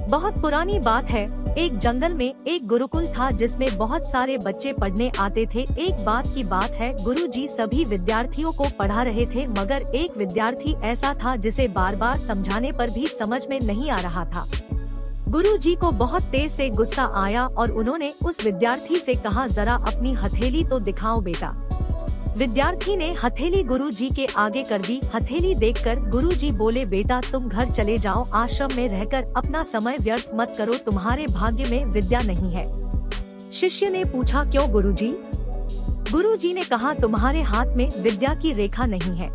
बहुत पुरानी बात है। एक जंगल में एक गुरुकुल था जिसमें बहुत सारे बच्चे पढ़ने आते थे। एक बात की बात है, गुरुजी सभी विद्यार्थियों को पढ़ा रहे थे, मगर एक विद्यार्थी ऐसा था जिसे बार बार समझाने पर भी समझ में नहीं आ रहा था। गुरुजी को बहुत तेज से गुस्सा आया और उन्होंने उस विद्यार्थी से कहा, जरा अपनी हथेली तो दिखाओ बेटा। विद्यार्थी ने हथेली गुरुजी के आगे कर दी। हथेली देखकर गुरुजी बोले, बेटा तुम घर चले जाओ, आश्रम में रहकर अपना समय व्यर्थ मत करो, तुम्हारे भाग्य में विद्या नहीं है। शिष्य ने पूछा, क्यों गुरुजी? गुरुजी ने कहा, तुम्हारे हाथ में विद्या की रेखा नहीं है।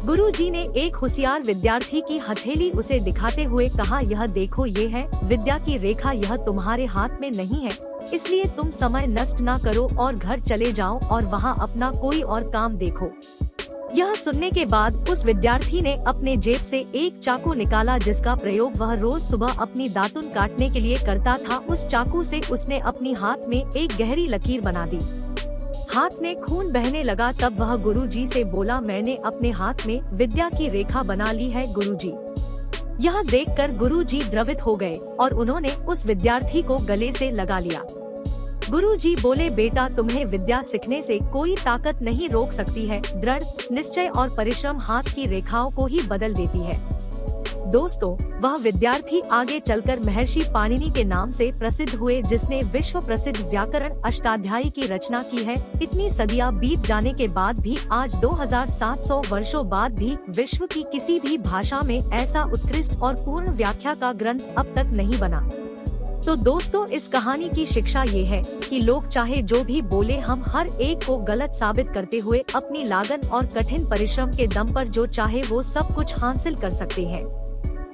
गुरुजी ने एक होशियार विद्यार्थी की हथेली उसे दिखाते हुए कहा, यह देखो, ये है विद्या की रेखा, यह तुम्हारे हाथ में नहीं है, इसलिए तुम समय नष्ट ना करो और घर चले जाओ और वहाँ अपना कोई और काम देखो। यह सुनने के बाद उस विद्यार्थी ने अपने जेब से एक चाकू निकाला जिसका प्रयोग वह रोज सुबह अपनी दातुन काटने के लिए करता था। उस चाकू से उसने अपनी हाथ में एक गहरी लकीर बना दी। हाथ में खून बहने लगा। तब वह गुरुजी से बोला, मैंने अपने हाथ में विद्या की रेखा बना ली है गुरुजी। यह देखकर गुरुजी द्रवित हो गए और उन्होंने उस विद्यार्थी को गले से लगा लिया। गुरुजी बोले, बेटा तुम्हें विद्या सीखने से कोई ताकत नहीं रोक सकती है। दृढ़ निश्चय और परिश्रम हाथ की रेखाओं को ही बदल देती है। दोस्तों, वह विद्यार्थी आगे चलकर महर्षि पाणिनि के नाम से प्रसिद्ध हुए, जिसने विश्व प्रसिद्ध व्याकरण अष्टाध्यायी की रचना की है। इतनी सदियां बीत जाने के बाद भी आज 2700 वर्षों बाद भी विश्व की किसी भी भाषा में ऐसा उत्कृष्ट और पूर्ण व्याख्या का ग्रंथ अब तक नहीं बना। तो दोस्तों, इस कहानी की शिक्षा ये है कि लोग चाहे जो भी बोले, हम हर एक को गलत साबित करते हुए अपनी लागन और कठिन परिश्रम के दम पर जो चाहे वो सब कुछ हासिल कर सकते हैं।